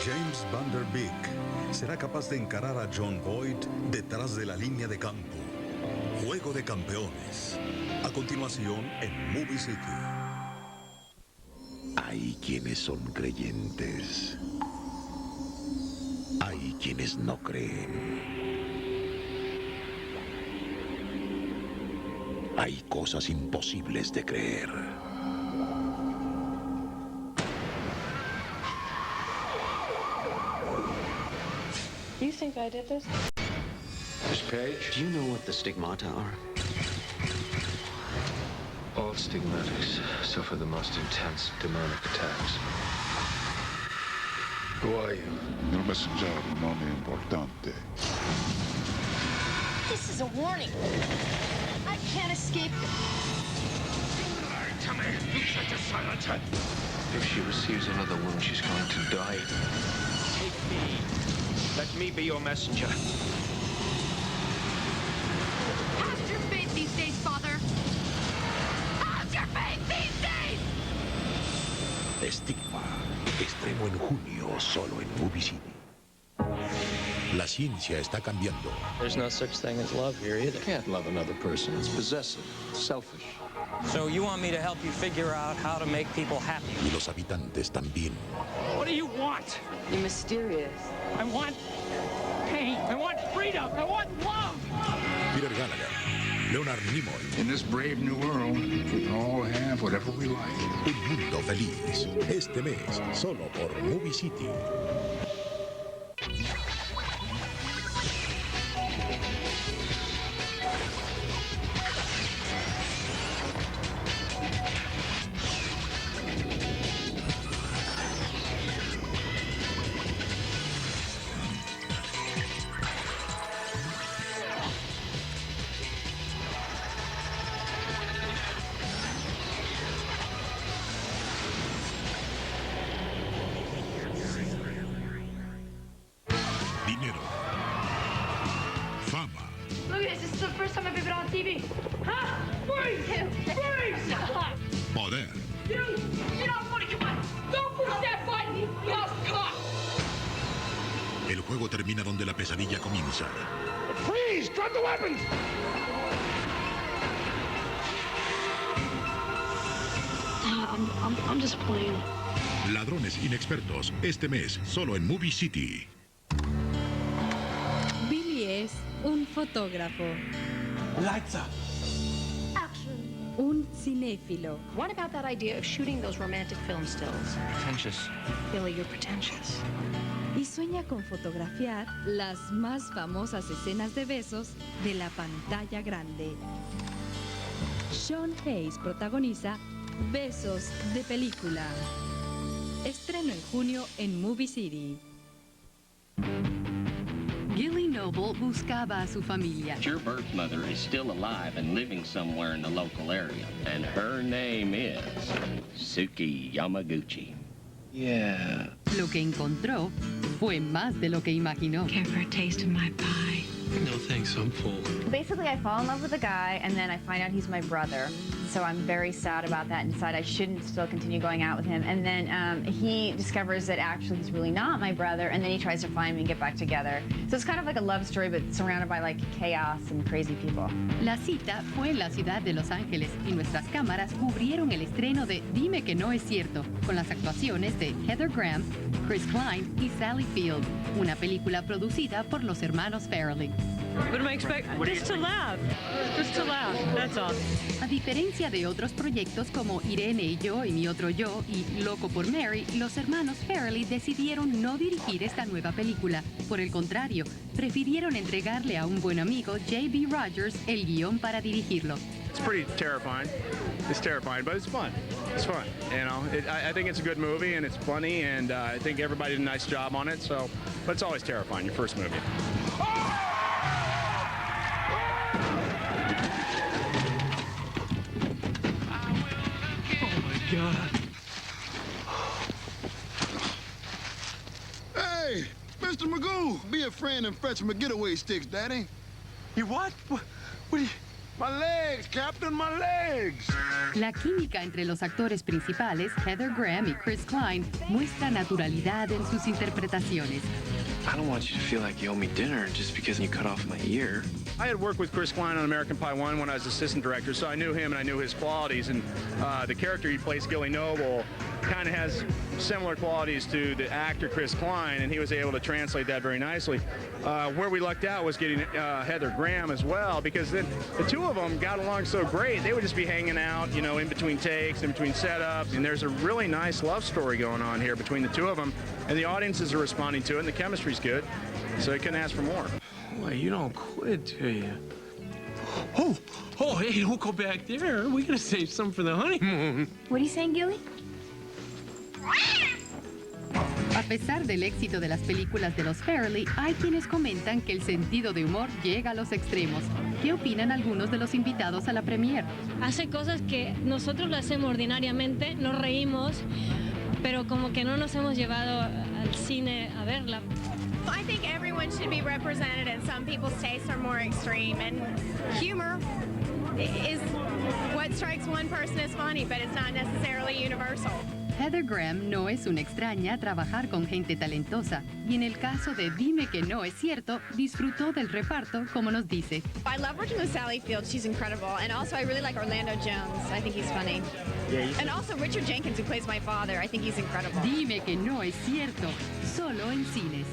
James Van Der Beek será capaz de encarar a John Boyd detrás de la línea de campo. Juego de Campeones. A continuación en Movie City. Hay quienes son creyentes. Hay quienes no creen. Hay cosas imposibles de creer. You think I did this? Miss Page? Do you know what the stigmata are? All stigmatics suffer the most intense demonic attacks. Who are you? Il messaggero, un nome importante. This is a warning. I can't escape. Come here. You shut your silence. If she receives another wound, she's going to die. Take me. Let me be your messenger. How's your faith these days, Father? How's your faith these days? Estigma. Estreno en junio solo en MovieCity. La ciencia está cambiando. There's no such thing as love here either. You can't love another person. It's possessive. It's selfish. So you want me to help you figure out how to make people happy? Y los habitantes también. What do you want? You're mysterious. I want pain. I want freedom. I want love. Peter Gallagher, Leonard Nimoy. In this brave new world, we can all have whatever we like. Un mundo feliz. Este mes, solo por MovieCity. Dinero. Fama. Look at this. This is the first time I've ever been on TV. Huh? Freeze! Freeze! Poder. You don't want to come on. Don't push that button. Lost caught. El juego termina donde la pesadilla comienza. Freeze! Drop the weapons! I'm just playing. Ladrones inexpertos. Este mes, solo en MovieCity. Billy es un fotógrafo, Lights up. Action. un cinéfilo, What about that idea of shooting those romantic film stills? Pretentious. Billy, you're pretentious. y sueña con fotografiar las más famosas escenas de besos de la pantalla grande. Sean Hayes protagoniza Besos de película. Estreno en junio en MovieCity. Gilly Noble buscaba a su familia. Your birth mother is still alive and living somewhere in the local area, and her name is Suki Yamaguchi. Yeah. Lo que encontró fue más de lo que imaginó. Care for a taste of my pie? No thanks, I'm full. Basically, I fall in love with a guy, and then I find out he's my brother. So I'm very sad about that and decide I shouldn't still continue going out with him. And then he discovers that actually he's really not my brother, and then he tries to find me and get back together. So it's kind of like a love story, but surrounded by like chaos and crazy people. La cita fue en la ciudad de Los Ángeles y nuestras cámaras cubrieron el estreno de Dime que no es cierto, con las actuaciones de Heather Graham, Chris Klein y Sally Field, una película producida por los hermanos Farrelly. What am I expecting? Just to laugh. Just to laugh. That's all. A diferencia de otros proyectos como Irene y yo y mi otro yo y Loco por Mary, los hermanos Farrelly decidieron no dirigir esta nueva película. Por el contrario, prefirieron entregarle a un buen amigo, J.B. Rogers, el guión para dirigirlo. It's pretty terrifying. It's terrifying, but it's fun. It's fun. You know, I think it's a good movie and it's funny, and I think everybody did a nice job on it. So, but it's always terrifying. Your first movie. God. Hey, Mr. Magoo, be a friend and fetch my getaway sticks, Daddy. You what? What are My legs, Captain, my legs. La química entre los actores principales, Heather Graham y Chris Klein, muestra naturalidad en sus interpretaciones. I don't want you to feel like you owe me dinner just because you cut off my ear. I had worked with Chris Klein on American Pie 1 when I was assistant director, so I knew him and I knew his qualities. And the character he plays, Gilly Noble, kind of has similar qualities to the actor Chris Klein, and he was able to translate that very nicely. Where we lucked out was getting Heather Graham as well, because then the two of them got along so great. They would just be hanging out, you know, in between takes, in between setups, and there's a really nice love story going on here between the two of them, and the audiences are responding to it, and the chemistry's good, so you couldn't ask for more. Boy, you don't quit, do you? Oh, hey, don't go back there. We gotta save some for the honeymoon. What are you saying, Gilly? A pesar del éxito de las películas de los Farrelly, hay quienes comentan que el sentido de humor llega a los extremos. ¿Qué opinan algunos de los invitados a la premiere? Hace cosas que nosotros lo hacemos ordinariamente, nos reímos, pero como que no nos hemos llevado al cine a verla. I think everyone should be represented, and some people's tastes are more extreme, and humor is what strikes one person as funny, but it's not necessarily universal. Heather Graham no es una extraña a trabajar con gente talentosa, y en el caso de Dime que no es cierto, disfrutó del reparto, como nos dice. I love working with Sally Field. She's incredible. And also, I really like Orlando Jones. I think he's funny. And also Richard Jenkins, who plays my father. I think he's incredible. Dime que no es cierto, solo en cines.